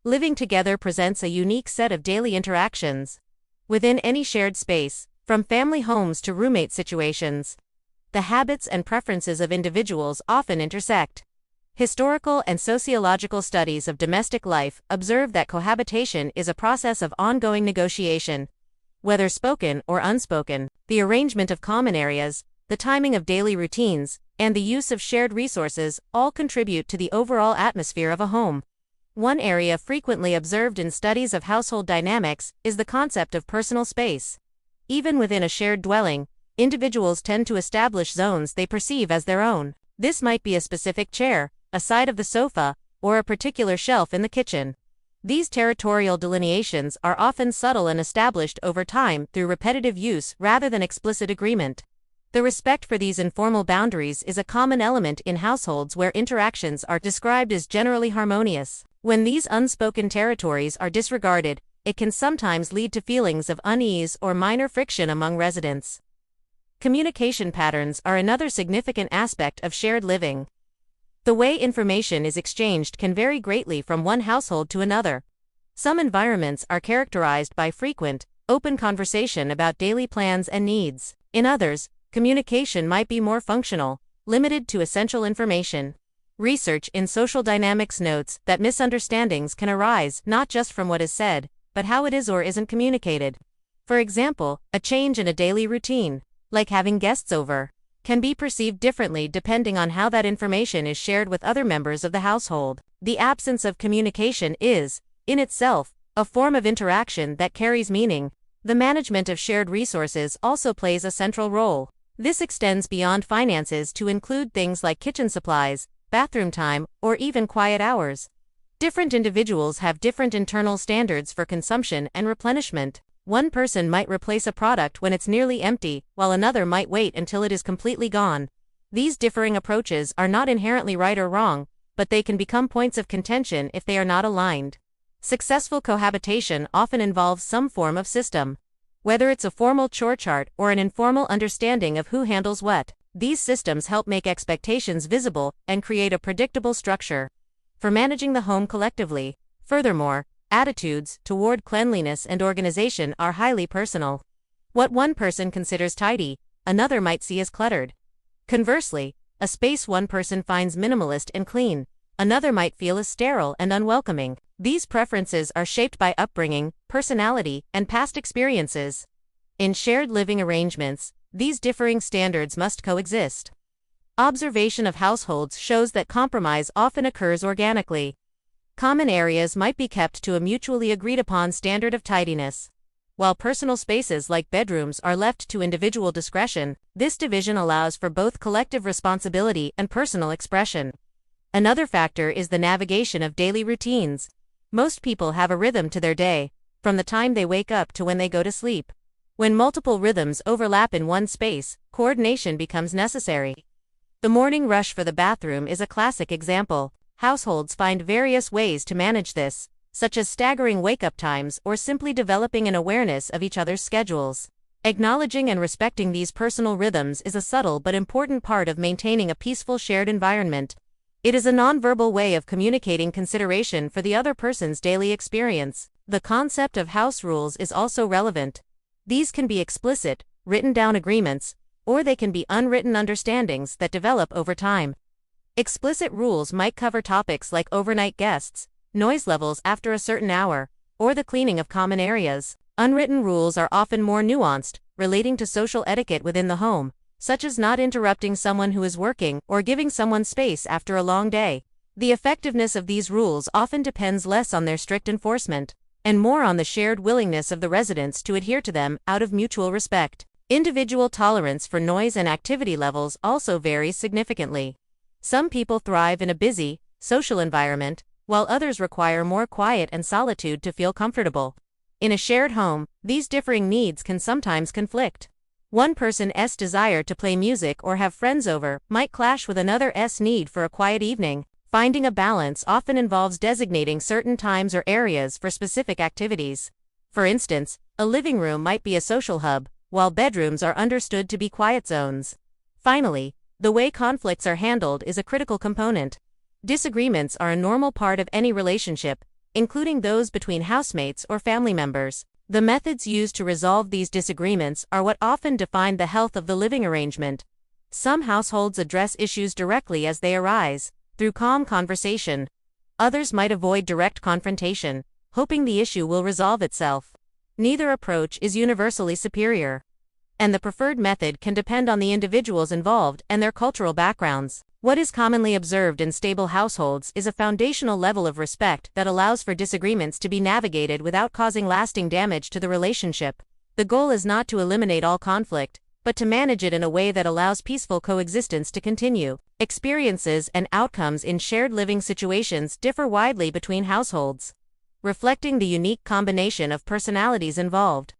Living together presents a unique set of daily interactions. Within any shared space, from family homes to roommate situations, the habits and preferences of individuals often intersect. Historical and sociological studies of domestic life observe that cohabitation is a process of ongoing negotiation. Whether spoken or unspoken, the arrangement of common areas, the timing of daily routines, and the use of shared resources all contribute to the overall atmosphere of a home. One area frequently observed in studies of household dynamics is the concept of personal space. Even within a shared dwelling, individuals tend to establish zones they perceive as their own. This might be a specific chair, a side of the sofa, or a particular shelf in the kitchen. These territorial delineations are often subtle and established over time through repetitive use rather than explicit agreement. The respect for these informal boundaries is a common element in households where interactions are described as generally harmonious. When these unspoken territories are disregarded, it can sometimes lead to feelings of unease or minor friction among residents. Communication patterns are another significant aspect of shared living. The way information is exchanged can vary greatly from one household to another. Some environments are characterized by frequent, open conversation about daily plans and needs. In others, communication might be more functional, limited to essential information. Research in social dynamics notes that misunderstandings can arise not just from what is said, but how it is or isn't communicated. For example, a change in a daily routine, like having guests over, can be perceived differently depending on how that information is shared with other members of the household. The absence of communication is, in itself, a form of interaction that carries meaning. The management of shared resources also plays a central role. This extends beyond finances to include things like kitchen supplies, bathroom time, or even quiet hours. Different individuals have different internal standards for consumption and replenishment. One person might replace a product when it's nearly empty, while another might wait until it is completely gone. These differing approaches are not inherently right or wrong, but they can become points of contention if they are not aligned. Successful cohabitation often involves some form of system. Whether it's a formal chore chart or an informal understanding of who handles what, these systems help make expectations visible and create a predictable structure for managing the home collectively. Furthermore, attitudes toward cleanliness and organization are highly personal. What one person considers tidy, another might see as cluttered. Conversely, a space one person finds minimalist and clean, another might feel as sterile and unwelcoming. These preferences are shaped by upbringing, personality, and past experiences. In shared living arrangements, these differing standards must coexist. Observation of households shows that compromise often occurs organically. Common areas might be kept to a mutually agreed-upon standard of tidiness. While personal spaces like bedrooms are left to individual discretion, this division allows for both collective responsibility and personal expression. Another factor is the navigation of daily routines. Most people have a rhythm to their day, from the time they wake up to when they go to sleep. When multiple rhythms overlap in one space, coordination becomes necessary. The morning rush for the bathroom is a classic example. Households find various ways to manage this, such as staggering wake-up times or simply developing an awareness of each other's schedules. Acknowledging and respecting these personal rhythms is a subtle but important part of maintaining a peaceful shared environment. It is a nonverbal way of communicating consideration for the other person's daily experience. The concept of house rules is also relevant. These can be explicit, written down agreements, or they can be unwritten understandings that develop over time. Explicit rules might cover topics like overnight guests, noise levels after a certain hour, or the cleaning of common areas. Unwritten rules are often more nuanced, relating to social etiquette within the home, such as not interrupting someone who is working or giving someone space after a long day. The effectiveness of these rules often depends less on their strict enforcement, and more on the shared willingness of the residents to adhere to them out of mutual respect. Individual tolerance for noise and activity levels also varies significantly. Some people thrive in a busy, social environment, while others require more quiet and solitude to feel comfortable. In a shared home, these differing needs can sometimes conflict. One person's desire to play music or have friends over might clash with another's need for a quiet evening. Finding a balance often involves designating certain times or areas for specific activities. For instance, a living room might be a social hub, while bedrooms are understood to be quiet zones. Finally, the way conflicts are handled is a critical component. Disagreements are a normal part of any relationship, including those between housemates or family members. The methods used to resolve these disagreements are what often define the health of the living arrangement. Some households address issues directly as they arise, through calm conversation. Others might avoid direct confrontation, hoping the issue will resolve itself. Neither approach is universally superior, and the preferred method can depend on the individuals involved and their cultural backgrounds. What is commonly observed in stable households is a foundational level of respect that allows for disagreements to be navigated without causing lasting damage to the relationship. The goal is not to eliminate all conflict, but to manage it in a way that allows peaceful coexistence to continue. Experiences and outcomes in shared living situations differ widely between households, reflecting the unique combination of personalities involved.